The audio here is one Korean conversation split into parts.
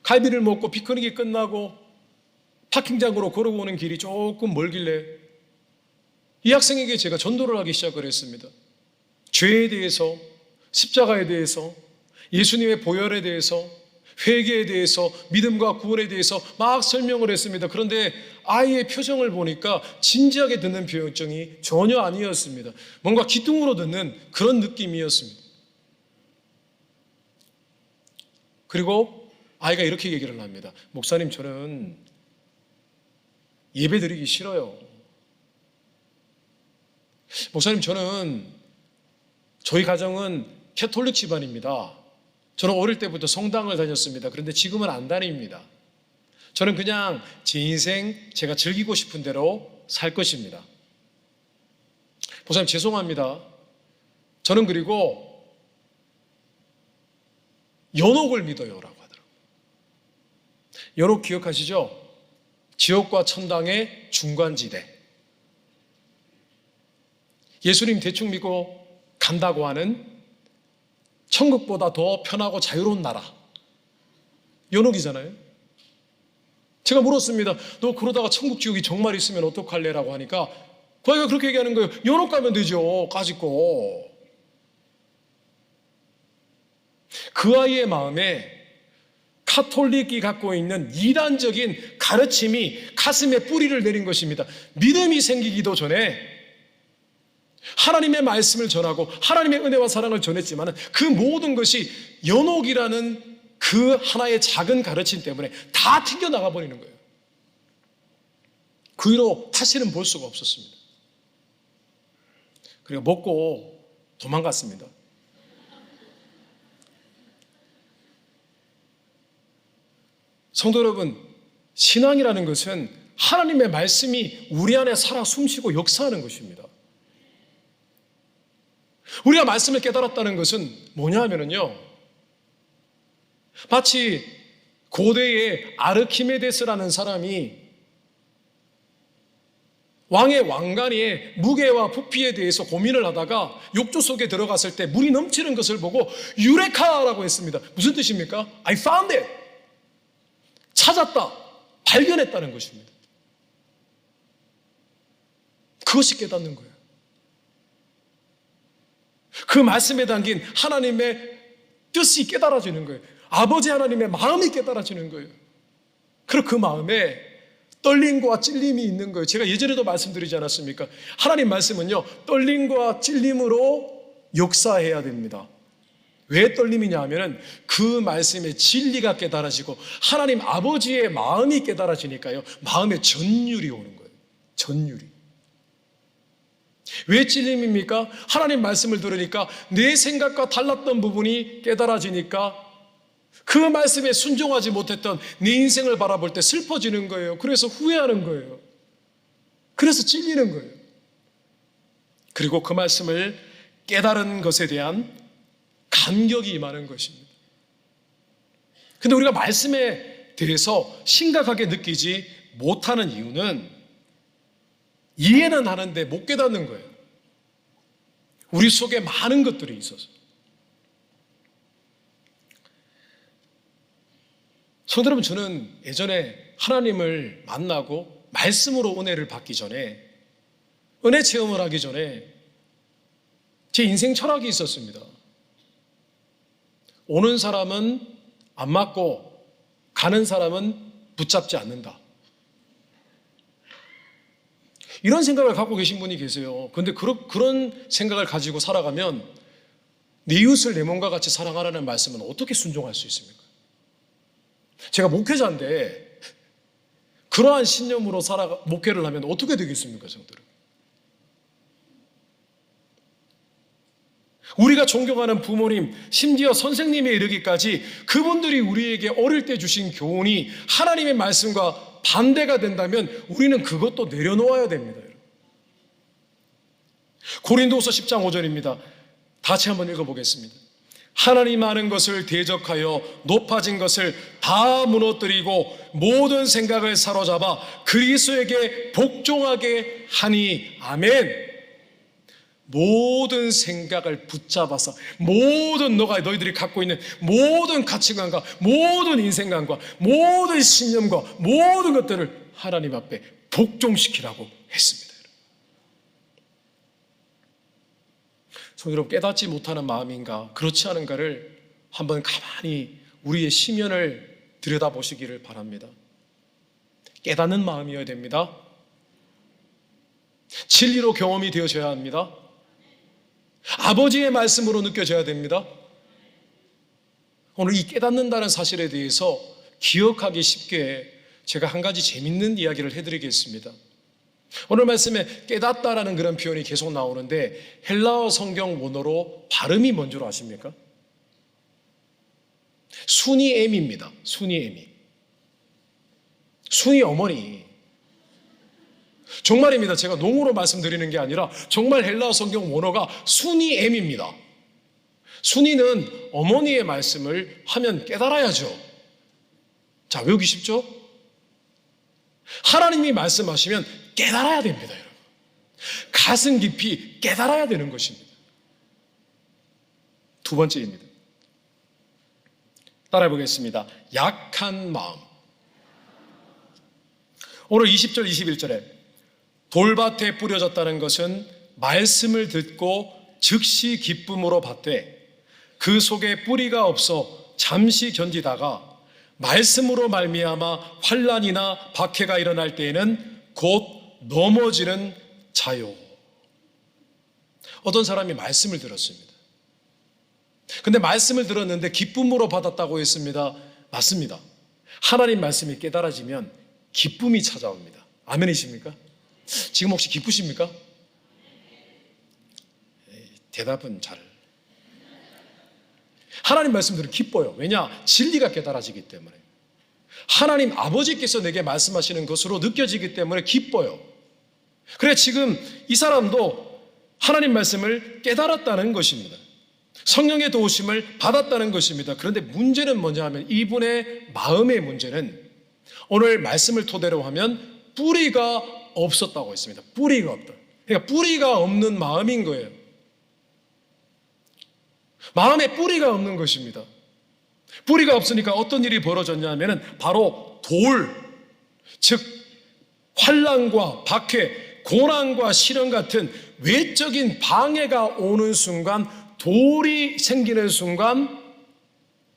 갈비를 먹고 피크닉이 끝나고 파킹장으로 걸어오는 길이 조금 멀길래 이 학생에게 제가 전도를 하기 시작을 했습니다. 죄에 대해서, 십자가에 대해서, 예수님의 보혈에 대해서, 회개에 대해서, 믿음과 구원에 대해서 막 설명을 했습니다. 그런데 아이의 표정을 보니까 진지하게 듣는 표정이 전혀 아니었습니다. 뭔가 기둥으로 듣는 그런 느낌이었습니다. 그리고 아이가 이렇게 얘기를 합니다. 목사님, 저는 예배 드리기 싫어요. 목사님, 저희 가정은 캐톨릭 집안입니다. 저는 어릴 때부터 성당을 다녔습니다. 그런데 지금은 안 다닙니다. 저는 그냥 제 인생 제가 즐기고 싶은 대로 살 것입니다. 목사님, 죄송합니다. 저는 그리고 연옥을 믿어요 라고 하더라고요. 연옥 기억하시죠? 지옥과 천당의 중간지대. 예수님 대충 믿고 간다고 하는 천국보다 더 편하고 자유로운 나라, 연옥이잖아요. 제가 물었습니다. 너 그러다가 천국 지옥이 정말 있으면 어떡할래? 라고 하니까 그 아이가 그렇게 얘기하는 거예요. 연옥 가면 되죠, 까짓거. 그 아이의 마음에 카톨릭이 갖고 있는 이단적인 가르침이 가슴에 뿌리를 내린 것입니다. 믿음이 생기기도 전에 하나님의 말씀을 전하고 하나님의 은혜와 사랑을 전했지만 그 모든 것이 연옥이라는 그 하나의 작은 가르침 때문에 다 튕겨나가 버리는 거예요. 그 위로 다시는 볼 수가 없었습니다. 그리고 먹고 도망갔습니다. 성도 여러분, 신앙이라는 것은 하나님의 말씀이 우리 안에 살아 숨쉬고 역사하는 것입니다. 우리가 말씀을 깨달았다는 것은 뭐냐 하면요, 마치 고대의 아르키메데스라는 사람이 왕의 왕관의 무게와 부피에 대해서 고민을 하다가 욕조 속에 들어갔을 때 물이 넘치는 것을 보고 유레카라고 했습니다. 무슨 뜻입니까? I found it. 찾았다, 발견했다는 것입니다. 그것이 깨닫는 거예요. 그 말씀에 담긴 하나님의 뜻이 깨달아지는 거예요. 아버지 하나님의 마음이 깨달아지는 거예요. 그리고 그 마음에 떨림과 찔림이 있는 거예요. 제가 예전에도 말씀드리지 않았습니까? 하나님 말씀은요, 떨림과 찔림으로 역사해야 됩니다. 왜 떨림이냐 하면은 그 말씀의 진리가 깨달아지고 하나님 아버지의 마음이 깨달아지니까요, 마음에 전율이 오는 거예요. 전율이. 왜 찔림입니까? 하나님 말씀을 들으니까 내 생각과 달랐던 부분이 깨달아지니까 그 말씀에 순종하지 못했던 내 인생을 바라볼 때 슬퍼지는 거예요. 그래서 후회하는 거예요. 그래서 찔리는 거예요. 그리고 그 말씀을 깨달은 것에 대한 감격이 임하는 것입니다. 근데 우리가 말씀에 대해서 심각하게 느끼지 못하는 이유는 이해는 하는데 못 깨닫는 거예요. 우리 속에 많은 것들이 있어서. 성도 여러분, 저는 예전에 하나님을 만나고 말씀으로 은혜를 받기 전에, 은혜 체험을 하기 전에 제 인생 철학이 있었습니다. 오는 사람은 안 맞고 가는 사람은 붙잡지 않는다. 이런 생각을 갖고 계신 분이 계세요. 그런데 그런 생각을 가지고 살아가면 내 이웃을 내 몸과 같이 사랑하라는 말씀은 어떻게 순종할 수 있습니까? 제가 목회자인데 그러한 신념으로 목회를 하면 어떻게 되겠습니까, 성도들? 우리가 존경하는 부모님, 심지어 선생님에 이르기까지 그분들이 우리에게 어릴 때 주신 교훈이 하나님의 말씀과 반대가 된다면 우리는 그것도 내려놓아야 됩니다. 고린도후서 10장 5절입니다. 다시 한번 읽어보겠습니다. 하나님 아는 것을 대적하여 높아진 것을 다 무너뜨리고 모든 생각을 사로잡아 그리스도에게 복종하게 하니. 아멘. 모든 생각을 붙잡아서 모든 너희들이 갖고 있는 모든 가치관과 모든 인생관과 모든 신념과 모든 것들을 하나님 앞에 복종시키라고 했습니다. 성도 여러분, 깨닫지 못하는 마음인가 그렇지 않은가를 한번 가만히 우리의 심연을 들여다보시기를 바랍니다. 깨닫는 마음이어야 됩니다. 진리로 경험이 되어져야 합니다. 아버지의 말씀으로 느껴져야 됩니다. 오늘 이 깨닫는다는 사실에 대해서 기억하기 쉽게 제가 한 가지 재밌는 이야기를 해드리겠습니다. 오늘 말씀에 깨닫다라는 그런 표현이 계속 나오는데 헬라어 성경 원어로 발음이 뭔 줄 아십니까? 순이 M입니다. 순이 M이. 순이 어머니. 정말입니다. 제가 농으로 말씀드리는 게 아니라 정말 헬라어 성경 원어가 순이 M입니다. 순이는 어머니의 말씀을 하면 깨달아야죠. 자, 외우기 쉽죠? 하나님이 말씀하시면 깨달아야 됩니다, 여러분. 가슴 깊이 깨달아야 되는 것입니다. 두 번째입니다. 따라해 보겠습니다. 약한 마음. 오늘 20절, 21절에 돌밭에 뿌려졌다는 것은 말씀을 듣고 즉시 기쁨으로 받되 그 속에 뿌리가 없어 잠시 견디다가 말씀으로 말미암아 환난이나 박해가 일어날 때에는 곧 넘어지는 자요. 어떤 사람이 말씀을 들었습니다. 근데 말씀을 들었는데 기쁨으로 받았다고 했습니다. 맞습니다. 하나님 말씀이 깨달아지면 기쁨이 찾아옵니다. 아멘이십니까? 지금 혹시 기쁘십니까? 대답은 잘. 하나님 말씀들은 기뻐요. 왜냐? 진리가 깨달아지기 때문에. 하나님 아버지께서 내게 말씀하시는 것으로 느껴지기 때문에 기뻐요. 그래 지금 이 사람도 하나님 말씀을 깨달았다는 것입니다. 성령의 도우심을 받았다는 것입니다. 그런데 문제는 뭐냐 하면 이분의 마음의 문제는 오늘 말씀을 토대로 하면 뿌리가 없었다고 했습니다. 뿌리가 없다. 그러니까 뿌리가 없는 마음인 거예요. 마음에 뿌리가 없는 것입니다. 뿌리가 없으니까 어떤 일이 벌어졌냐면은 바로 돌, 즉 환난과 박해, 고난과 시련 같은 외적인 방해가 오는 순간, 돌이 생기는 순간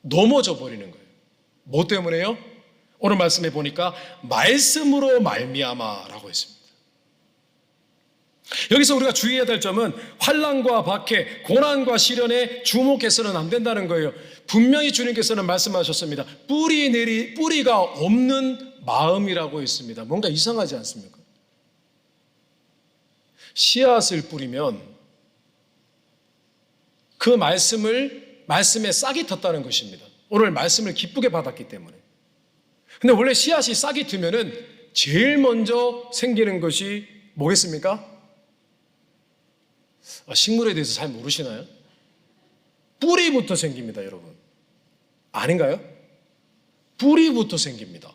넘어져 버리는 거예요. 뭐 때문에요? 오늘 말씀해 보니까 말씀으로 말미암아라고 했습니다. 여기서 우리가 주의해야 될 점은 환난과 박해, 고난과 시련에 주목해서는 안 된다는 거예요. 분명히 주님께서는 말씀하셨습니다. 뿌리가 없는 마음이라고 했습니다. 뭔가 이상하지 않습니까? 씨앗을 뿌리면 그 말씀에 싹이 텄다는 것입니다. 오늘 말씀을 기쁘게 받았기 때문에. 근데 원래 씨앗이 싹이 트면은 제일 먼저 생기는 것이 뭐겠습니까? 식물에 대해서 잘 모르시나요? 뿌리부터 생깁니다, 여러분. 아닌가요? 뿌리부터 생깁니다.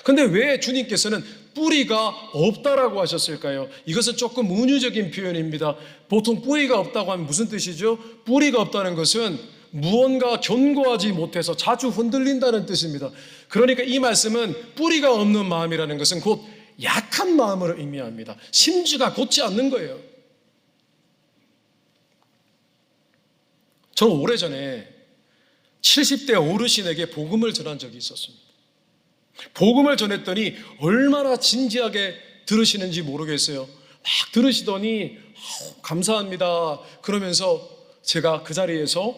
근데 왜 주님께서는 뿌리가 없다라고 하셨을까요? 이것은 조금 은유적인 표현입니다. 보통 뿌리가 없다고 하면 무슨 뜻이죠? 뿌리가 없다는 것은 무언가 견고하지 못해서 자주 흔들린다는 뜻입니다. 그러니까 이 말씀은 뿌리가 없는 마음이라는 것은 곧 약한 마음을 의미합니다. 심지가 곧지 않는 거예요. 저는 오래전에 70대 어르신에게 복음을 전한 적이 있었습니다. 복음을 전했더니 얼마나 진지하게 들으시는지 모르겠어요. 막 들으시더니 감사합니다 그러면서 제가 그 자리에서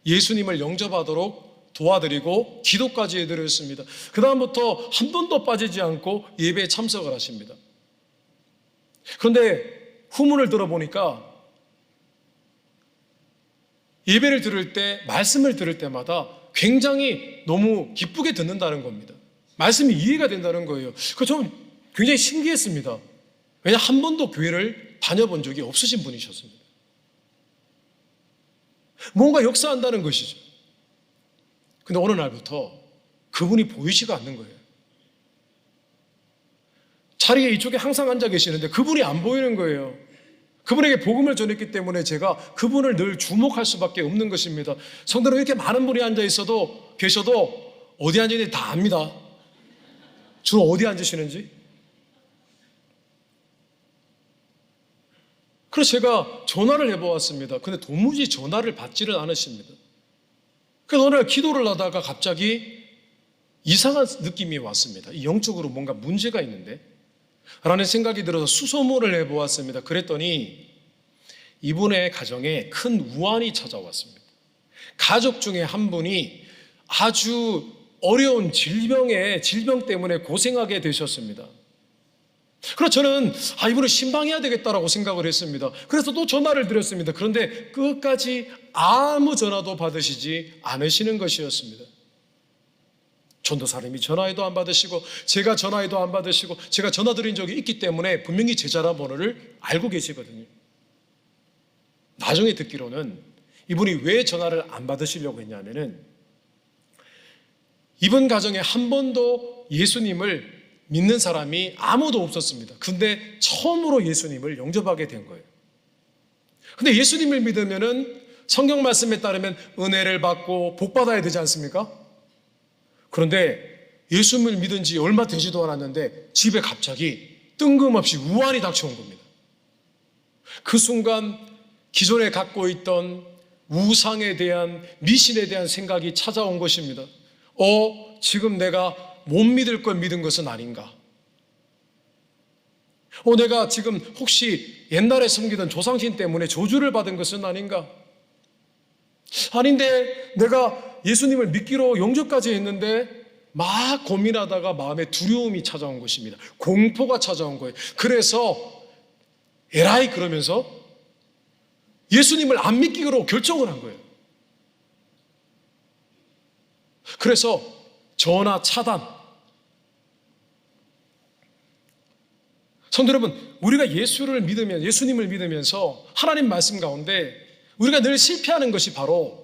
예수님을 영접하도록 도와드리고 기도까지 해드렸습니다. 그 다음부터 한 번도 빠지지 않고 예배에 참석을 하십니다. 그런데 후문을 들어보니까 예배를 들을 때, 말씀을 들을 때마다 굉장히 너무 기쁘게 듣는다는 겁니다. 말씀이 이해가 된다는 거예요. 그래서 저는 굉장히 신기했습니다. 왜냐, 한 번도 교회를 다녀본 적이 없으신 분이셨습니다. 뭔가 역사한다는 것이죠. 근데 어느 날부터 그분이 보이지가 않는 거예요. 자리에 이쪽에 항상 앉아 계시는데 그분이 안 보이는 거예요. 그분에게 복음을 전했기 때문에 제가 그분을 늘 주목할 수밖에 없는 것입니다. 성도는 이렇게 많은 분이 앉아 계셔도 어디 앉았는지 다 압니다. 주로 어디 앉으시는지. 그래서 제가 전화를 해보았습니다. 근데 도무지 전화를 받지를 않으십니다. 그래서 어느 날 기도를 하다가 갑자기 이상한 느낌이 왔습니다. 영적으로 뭔가 문제가 있는데? 라는 생각이 들어서 수소문을 해보았습니다. 그랬더니 이분의 가정에 큰 우환이 찾아왔습니다. 가족 중에 한 분이 아주 어려운 질병 때문에 고생하게 되셨습니다. 그래서 저는 이분을 신방해야 되겠다라고 생각을 했습니다. 그래서 또 전화를 드렸습니다. 그런데 끝까지 아무 전화도 받으시지 않으시는 것이었습니다. 전도사님이 전화해도 안 받으시고 제가 전화해도 안 받으시고 제가 전화 드린 적이 있기 때문에 분명히 제 전화번호를 알고 계시거든요. 나중에 듣기로는 이분이 왜 전화를 안 받으시려고 했냐면은 이분 가정에 한 번도 예수님을 믿는 사람이 아무도 없었습니다. 근데 처음으로 예수님을 영접하게 된 거예요. 근데 예수님을 믿으면은 성경 말씀에 따르면 은혜를 받고 복 받아야 되지 않습니까? 그런데 예수님을 믿은 지 얼마 되지도 않았는데 집에 갑자기 뜬금없이 우환이 닥쳐온 겁니다. 그 순간 기존에 갖고 있던 우상에 대한 미신에 대한 생각이 찾아온 것입니다. 지금 내가 못 믿을 걸 믿은 것은 아닌가? 내가 지금 혹시 옛날에 섬기던 조상신 때문에 저주를 받은 것은 아닌가? 아닌데 내가 예수님을 믿기로 영접까지 했는데 막 고민하다가 마음에 두려움이 찾아온 것입니다. 공포가 찾아온 거예요. 그래서 에라이 그러면서 예수님을 안 믿기로 결정을 한 거예요. 그래서 전화 차단. 성도 여러분, 우리가 예수님을 믿으면서 하나님 말씀 가운데 우리가 늘 실패하는 것이 바로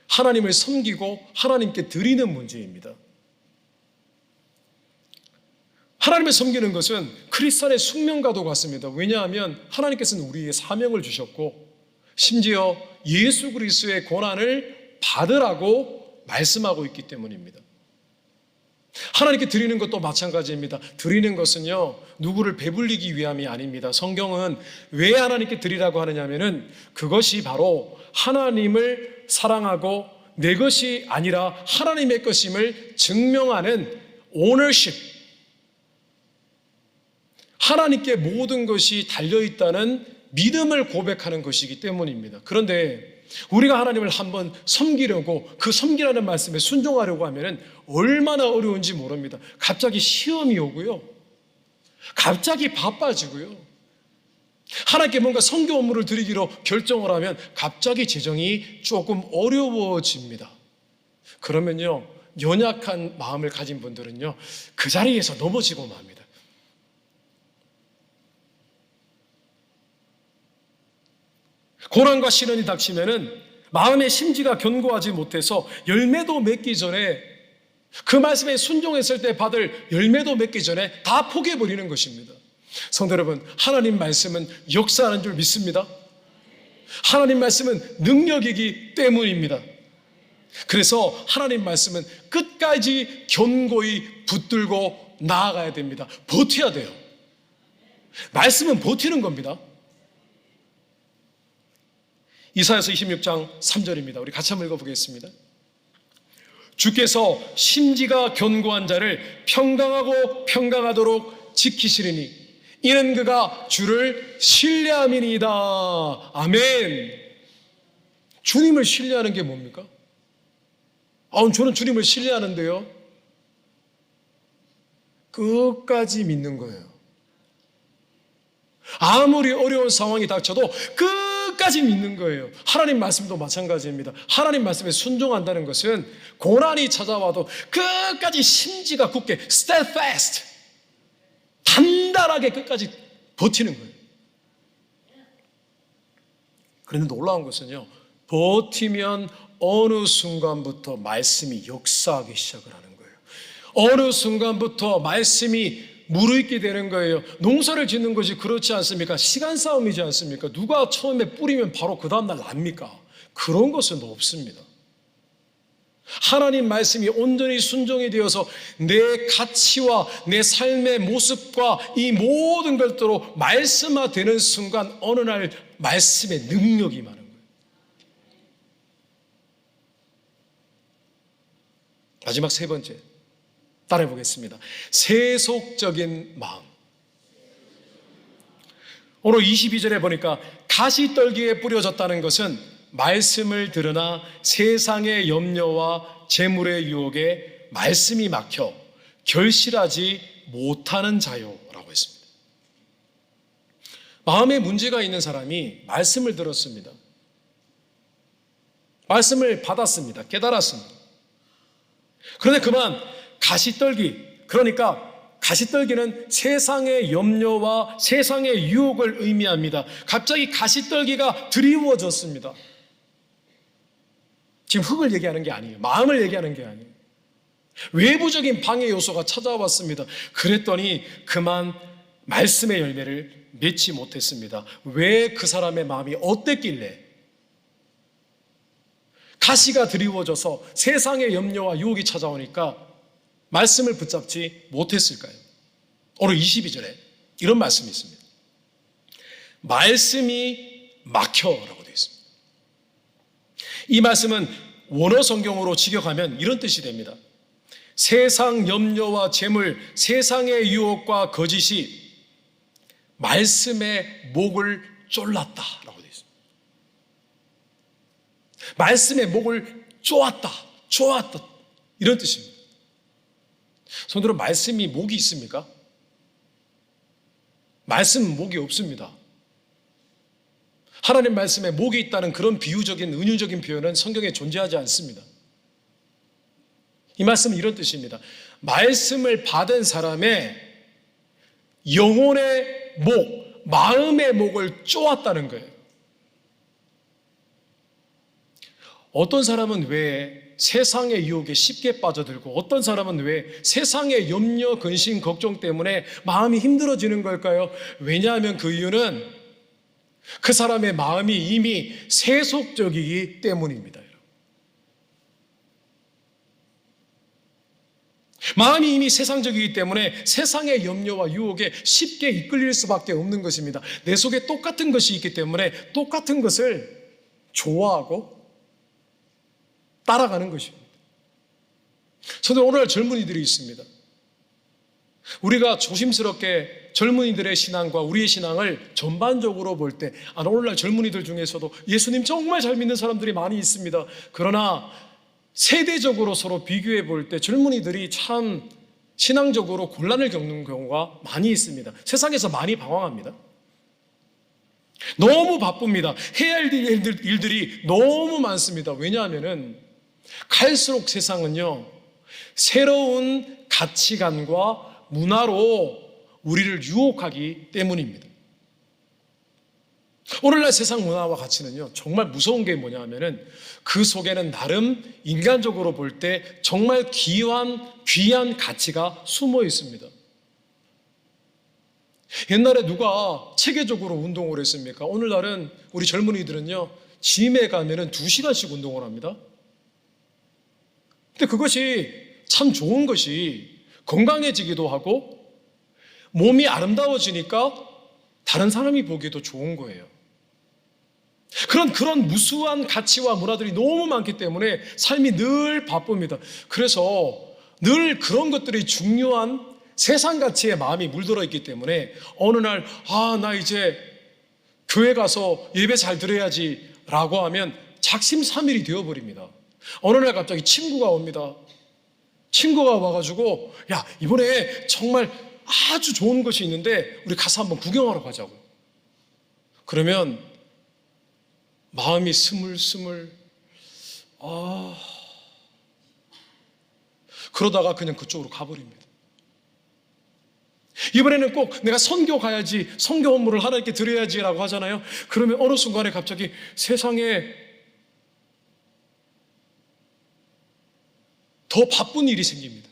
하나님을 섬기고 하나님께 드리는 문제입니다. 하나님을 섬기는 것은 크리스찬의 숙명과도 같습니다. 왜냐하면 하나님께서는 우리에게 사명을 주셨고 심지어 예수 그리스도의 고난을 받으라고 말씀하고 있기 때문입니다. 하나님께 드리는 것도 마찬가지입니다. 드리는 것은요, 누구를 배불리기 위함이 아닙니다. 성경은 왜 하나님께 드리라고 하느냐면은 그것이 바로 하나님을 사랑하고 내 것이 아니라 하나님의 것임을 증명하는 오너십, 하나님께 모든 것이 달려있다는 믿음을 고백하는 것이기 때문입니다. 그런데 우리가 하나님을 한번 섬기려고 그 섬기라는 말씀에 순종하려고 하면 얼마나 어려운지 모릅니다. 갑자기 시험이 오고요, 갑자기 바빠지고요, 하나님께 뭔가 선교 업무를 드리기로 결정을 하면 갑자기 재정이 조금 어려워집니다. 그러면요, 연약한 마음을 가진 분들은요 그 자리에서 넘어지고 맙니다. 고난과 시련이 닥치면은 마음의 심지가 견고하지 못해서 열매도 맺기 전에, 그 말씀에 순종했을 때 받을 열매도 맺기 전에 다 포기해버리는 것입니다. 성도 여러분, 하나님 말씀은 역사하는 줄 믿습니다. 하나님 말씀은 능력이기 때문입니다. 그래서 하나님 말씀은 끝까지 견고히 붙들고 나아가야 됩니다. 버텨야 돼요. 말씀은 버티는 겁니다. 이사야서 26장 3절입니다. 우리 같이 한번 읽어보겠습니다. 주께서 심지가 견고한 자를 평강하고 평강하도록 지키시리니 이는 그가 주를 신뢰함이니이다. 아멘. 주님을 신뢰하는 게 뭡니까? 저는 주님을 신뢰하는데요, 끝까지 믿는 거예요. 아무리 어려운 상황이 닥쳐도 끝까지 믿는 거예요. 하나님 말씀도 마찬가지입니다. 하나님 말씀에 순종한다는 것은 고난이 찾아와도 끝까지 심지가 굳게 steadfast, 단단하게 끝까지 버티는 거예요. 그런데 놀라운 것은요, 버티면 어느 순간부터 말씀이 역사하기 시작을 하는 거예요. 어느 순간부터 말씀이 무르익게 되는 거예요. 농사를 짓는 것이 그렇지 않습니까? 시간 싸움이지 않습니까? 누가 처음에 뿌리면 바로 그 다음날 납니까? 그런 것은 없습니다. 하나님 말씀이 온전히 순종이 되어서 내 가치와 내 삶의 모습과 이 모든 것들로 말씀화되는 순간 어느 날 말씀의 능력이 임하는 거예요. 마지막 세 번째 따라해 보겠습니다. 세속적인 마음. 오늘 22절에 보니까 가시떨기에 뿌려졌다는 것은 말씀을 들으나 세상의 염려와 재물의 유혹에 말씀이 막혀 결실하지 못하는 자요라고 했습니다. 마음에 문제가 있는 사람이 말씀을 들었습니다. 말씀을 받았습니다. 깨달았습니다. 그런데 그만 가시떨기, 그러니까 가시떨기는 세상의 염려와 세상의 유혹을 의미합니다. 갑자기 가시떨기가 드리워졌습니다. 지금 흙을 얘기하는 게 아니에요. 마음을 얘기하는 게 아니에요. 외부적인 방해 요소가 찾아왔습니다. 그랬더니 그만 말씀의 열매를 맺지 못했습니다. 왜 그 사람의 마음이 어땠길래 가시가 드리워져서 세상의 염려와 유혹이 찾아오니까 말씀을 붙잡지 못했을까요? 오늘 22절에 이런 말씀이 있습니다. 말씀이 막혀라고 되어 있습니다. 이 말씀은 원어 성경으로 직역하면 이런 뜻이 됩니다. 세상 염려와 재물, 세상의 유혹과 거짓이 말씀의 목을 졸랐다라고 되어 있습니다. 말씀의 목을 쪼았다 이런 뜻입니다. 성도는 말씀이 목이 있습니까? 말씀은 목이 없습니다. 하나님 말씀에 목이 있다는 그런 비유적인 은유적인 표현은 성경에 존재하지 않습니다. 이 말씀은 이런 뜻입니다. 말씀을 받은 사람의 영혼의 목, 마음의 목을 쪼았다는 거예요. 어떤 사람은 왜 세상의 유혹에 쉽게 빠져들고 어떤 사람은 왜 세상의 염려, 근심, 걱정 때문에 마음이 힘들어지는 걸까요? 왜냐하면 그 이유는 그 사람의 마음이 이미 세속적이기 때문입니다. 마음이 이미 세상적이기 때문에 세상의 염려와 유혹에 쉽게 이끌릴 수밖에 없는 것입니다. 내 속에 똑같은 것이 있기 때문에 똑같은 것을 좋아하고 따라가는 것입니다. 저는 오늘 젊은이들이 있습니다. 우리가 조심스럽게 젊은이들의 신앙과 우리의 신앙을 전반적으로 볼 때 오늘날 젊은이들 중에서도 예수님 정말 잘 믿는 사람들이 많이 있습니다. 그러나 세대적으로 서로 비교해 볼 때 젊은이들이 참 신앙적으로 곤란을 겪는 경우가 많이 있습니다. 세상에서 많이 방황합니다. 너무 바쁩니다. 해야 할 일들이 너무 많습니다. 왜냐하면 갈수록 세상은요 새로운 가치관과 문화로 우리를 유혹하기 때문입니다. 오늘날 세상 문화와 가치는요 정말 무서운 게 뭐냐면은 그 속에는 나름 인간적으로 볼 때 정말 귀한 가치가 숨어 있습니다. 옛날에 누가 체계적으로 운동을 했습니까? 오늘날은 우리 젊은이들은요 짐에 가면은 2시간씩 운동을 합니다. 근데 그것이 참 좋은 것이 건강해지기도 하고 몸이 아름다워지니까 다른 사람이 보기에도 좋은 거예요. 그런 무수한 가치와 문화들이 너무 많기 때문에 삶이 늘 바쁩니다. 그래서 늘 그런 것들이 중요한 세상 가치에 마음이 물들어 있기 때문에 어느 날 나 이제 교회 가서 예배 잘 드려야지 라고 하면 작심삼일이 되어버립니다. 어느 날 갑자기 친구가 옵니다. 친구가 와가지고 야 이번에 정말 아주 좋은 것이 있는데 우리 가서 한번 구경하러 가자고. 그러면 마음이 스물스물 그러다가 그냥 그쪽으로 가버립니다. 이번에는 꼭 내가 선교 가야지, 선교 업무를 하나님께 드려야지라고 하잖아요. 그러면 어느 순간에 갑자기 세상에 더 바쁜 일이 생깁니다.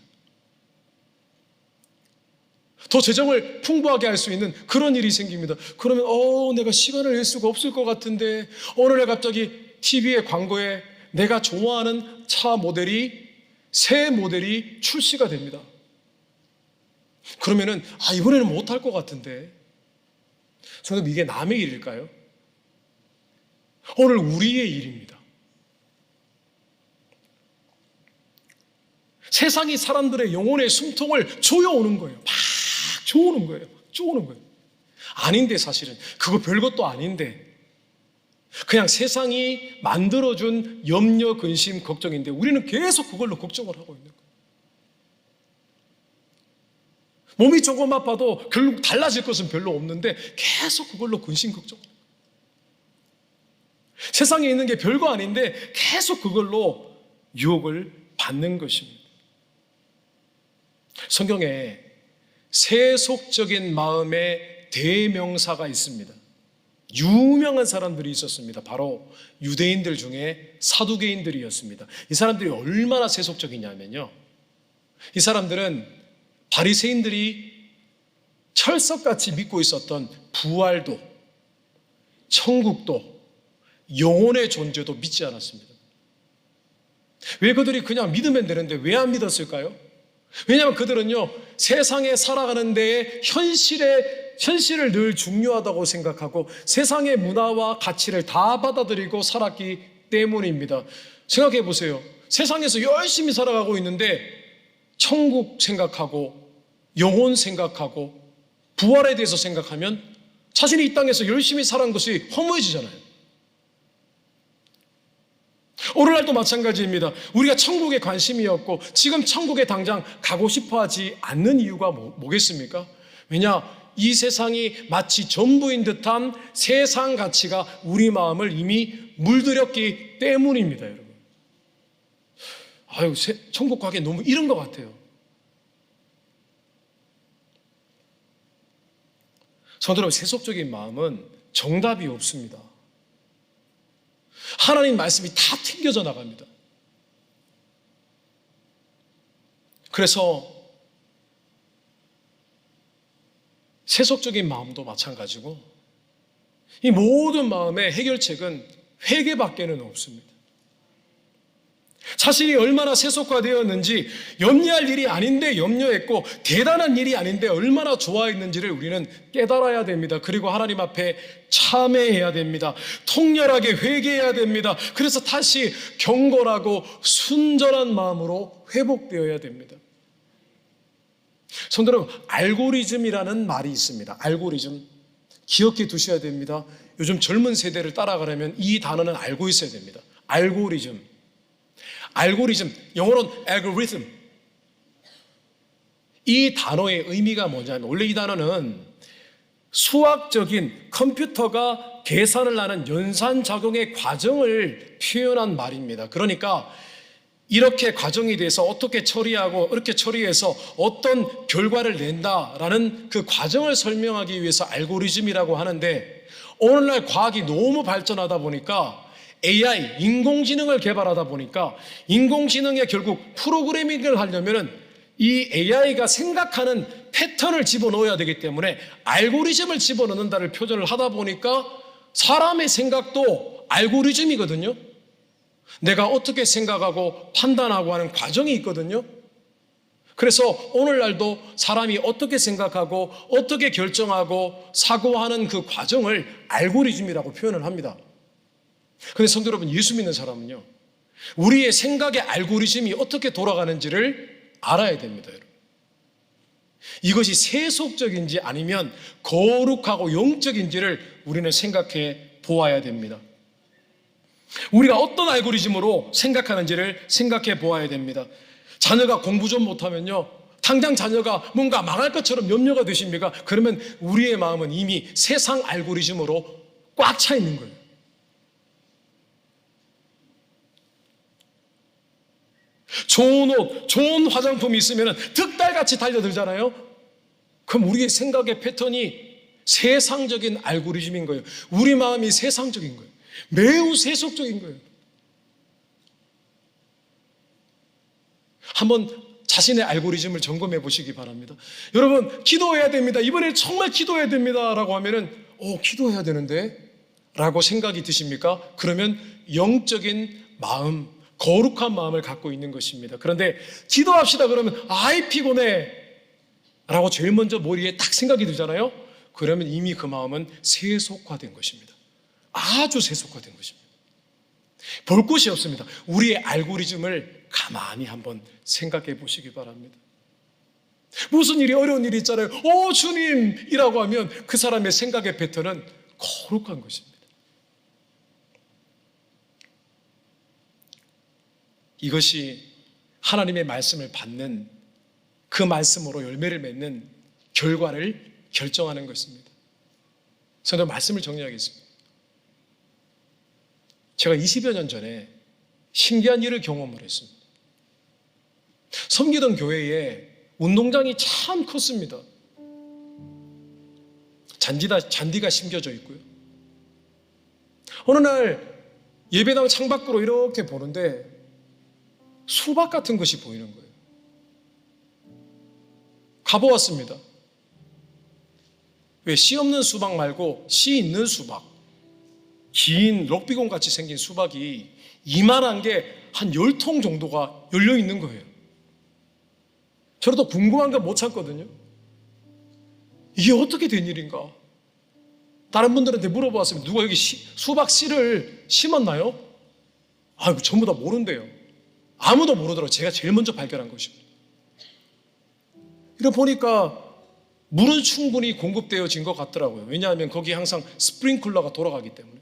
더 재정을 풍부하게 할 수 있는 그런 일이 생깁니다. 그러면 내가 시간을 낼 수가 없을 것 같은데 어느 날 갑자기 TV의 광고에 내가 좋아하는 새 모델이 출시가 됩니다. 그러면은 이번에는 못할 것 같은데. 저는 이게 남의 일일까요? 오늘 우리의 일입니다. 세상이 사람들의 영혼의 숨통을 조여오는 거예요. 막 조오는 거예요. 쪼오는 거예요. 아닌데 사실은 그거 별것도 아닌데 그냥 세상이 만들어준 염려, 근심, 걱정인데 우리는 계속 그걸로 걱정을 하고 있는 거예요. 몸이 조금 아파도 결국 달라질 것은 별로 없는데 계속 그걸로 근심, 걱정을 해요. 세상에 있는 게 별거 아닌데 계속 그걸로 유혹을 받는 것입니다. 성경에 세속적인 마음의 대명사가 있습니다. 유명한 사람들이 있었습니다. 바로 유대인들 중에 사두개인들이었습니다. 이 사람들이 얼마나 세속적이냐면요, 이 사람들은 바리새인들이 철석같이 믿고 있었던 부활도, 천국도, 영혼의 존재도 믿지 않았습니다. 왜 그들이 그냥 믿으면 되는데 왜 안 믿었을까요? 왜냐하면 그들은요, 세상에 살아가는 데에 현실을 늘 중요하다고 생각하고 세상의 문화와 가치를 다 받아들이고 살았기 때문입니다. 생각해 보세요. 세상에서 열심히 살아가고 있는데 천국 생각하고 영혼 생각하고 부활에 대해서 생각하면 자신이 이 땅에서 열심히 살아간 것이 허무해지잖아요. 오늘날도 마찬가지입니다. 우리가 천국에 관심이었고 지금 천국에 당장 가고 싶어하지 않는 이유가 뭐겠습니까? 왜냐? 이 세상이 마치 전부인 듯한 세상 가치가 우리 마음을 이미 물들였기 때문입니다, 여러분. 천국 가기 너무 이른 것 같아요. 성도 여러분, 세속적인 마음은 정답이 없습니다. 하나님 말씀이 다 튕겨져 나갑니다. 그래서 세속적인 마음도 마찬가지고 이 모든 마음의 해결책은 회개밖에는 없습니다. 자신이 얼마나 세속화되었는지, 염려할 일이 아닌데 염려했고 대단한 일이 아닌데 얼마나 좋아했는지를 우리는 깨달아야 됩니다. 그리고 하나님 앞에 참회해야 됩니다. 통렬하게 회개해야 됩니다. 그래서 다시 경건하고 순전한 마음으로 회복되어야 됩니다. 성도 여러분, 알고리즘이라는 말이 있습니다. 알고리즘 기억해 두셔야 됩니다. 요즘 젊은 세대를 따라가려면 이 단어는 알고 있어야 됩니다. 알고리즘, 영어로는 algorithm. 이 단어의 의미가 뭐냐면, 원래 이 단어는 수학적인 컴퓨터가 계산을 하는 연산작용의 과정을 표현한 말입니다. 그러니까 이렇게 과정이 돼서 어떻게 처리하고 이렇게 처리해서 어떤 결과를 낸다라는 그 과정을 설명하기 위해서 알고리즘이라고 하는데, 오늘날 과학이 너무 발전하다 보니까 AI, 인공지능을 개발하다 보니까 인공지능에 결국 프로그래밍을 하려면 이 AI가 생각하는 패턴을 집어넣어야 되기 때문에 알고리즘을 집어넣는다를 표현을 하다 보니까 사람의 생각도 알고리즘이거든요. 내가 어떻게 생각하고 판단하고 하는 과정이 있거든요. 그래서 오늘날도 사람이 어떻게 생각하고 어떻게 결정하고 사고하는 그 과정을 알고리즘이라고 표현을 합니다. 그런데 성도 여러분, 예수 믿는 사람은요, 우리의 생각의 알고리즘이 어떻게 돌아가는지를 알아야 됩니다, 여러분. 이것이 세속적인지 아니면 거룩하고 영적인지를 우리는 생각해 보아야 됩니다. 우리가 어떤 알고리즘으로 생각하는지를 생각해 보아야 됩니다. 자녀가 공부 좀 못하면요, 당장 자녀가 뭔가 망할 것처럼 염려가 되십니까? 그러면 우리의 마음은 이미 세상 알고리즘으로 꽉 차 있는 거예요. 좋은 옷, 좋은 화장품이 있으면 득달같이 달려들잖아요. 그럼 우리의 생각의 패턴이 세상적인 알고리즘인 거예요. 우리 마음이 세상적인 거예요. 매우 세속적인 거예요. 한번 자신의 알고리즘을 점검해 보시기 바랍니다. 여러분, 기도해야 됩니다. 이번에 정말 기도해야 됩니다. 라고 하면은, 기도해야 되는데? 라고 생각이 드십니까? 그러면 영적인 마음, 거룩한 마음을 갖고 있는 것입니다. 그런데 기도합시다 그러면, 아이 피곤해. 라고 제일 먼저 머리에 딱 생각이 들잖아요. 그러면 이미 그 마음은 세속화된 것입니다. 아주 세속화된 것입니다. 볼 곳이 없습니다. 우리의 알고리즘을 가만히 한번 생각해 보시기 바랍니다. 무슨 일이 어려운 일이 있잖아요. 주님이라고 하면 그 사람의 생각의 패턴은 거룩한 것입니다. 이것이 하나님의 말씀을 받는, 그 말씀으로 열매를 맺는 결과를 결정하는 것입니다. 저는 말씀을 정리하겠습니다. 제가 20여 년 전에 신기한 일을 경험을 했습니다. 섬기던 교회에 운동장이 참 컸습니다. 잔디가 심겨져 있고요. 어느 날 예배당 창밖으로 이렇게 보는데 수박 같은 것이 보이는 거예요. 가보았습니다. 왜 씨 없는 수박 말고 씨 있는 수박, 긴 럭비공 같이 생긴 수박이 이만한 게 한 10통 정도가 열려 있는 거예요. 저도 궁금한 거 못 참거든요. 이게 어떻게 된 일인가? 다른 분들한테 물어보았습니다. 누가 여기 수박 씨를 심었나요? 전부 다 모른대요. 아무도 모르더라고요. 제가 제일 먼저 발견한 것입니다. 이렇게 보니까 물은 충분히 공급되어진 것 같더라고요. 왜냐하면 거기 항상 스프링클러가 돌아가기 때문에.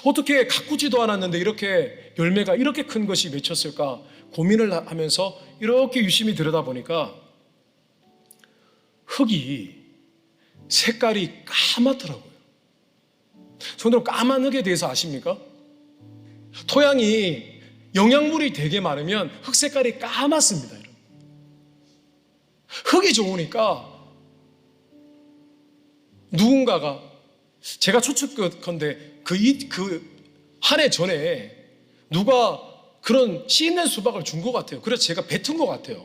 어떻게 가꾸지도 않았는데 이렇게 열매가 이렇게 큰 것이 맺혔을까 고민을 하면서 이렇게 유심히 들여다보니까 흙이 색깔이 까맣더라고요. 손으로 까만 흙에 대해서 아십니까? 토양이 영양분이 되게 많으면 흙 색깔이 까맣습니다. 흙이 좋으니까 누군가가, 제가 추측컨대 한 해 전에 누가 그런 씨 있는 수박을 준 것 같아요. 그래서 제가 뱉은 것 같아요.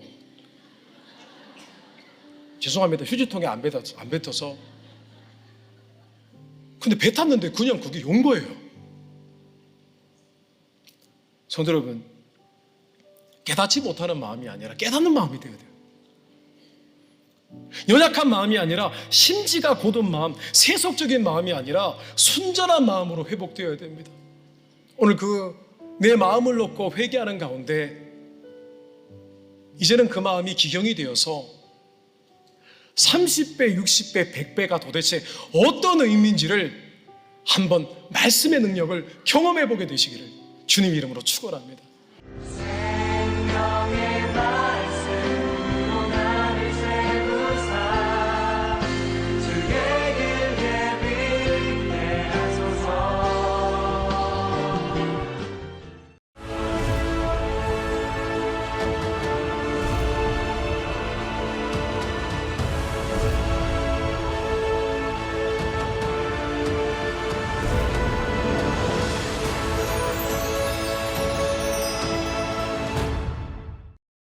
죄송합니다. 휴지통에 안 뱉어서. 근데 뱉었는데 그냥 그게 온 거예요. 성도 여러분, 깨닫지 못하는 마음이 아니라 깨닫는 마음이 되어야 돼요. 연약한 마음이 아니라 심지가 곧은 마음, 세속적인 마음이 아니라 순전한 마음으로 회복되어야 됩니다. 오늘 내 마음을 놓고 회개하는 가운데 이제는 그 마음이 기경이 되어서 30배, 60배, 100배가 도대체 어떤 의미인지를 한번 말씀의 능력을 경험해 보게 되시기를 주님 이름으로 축원합니다.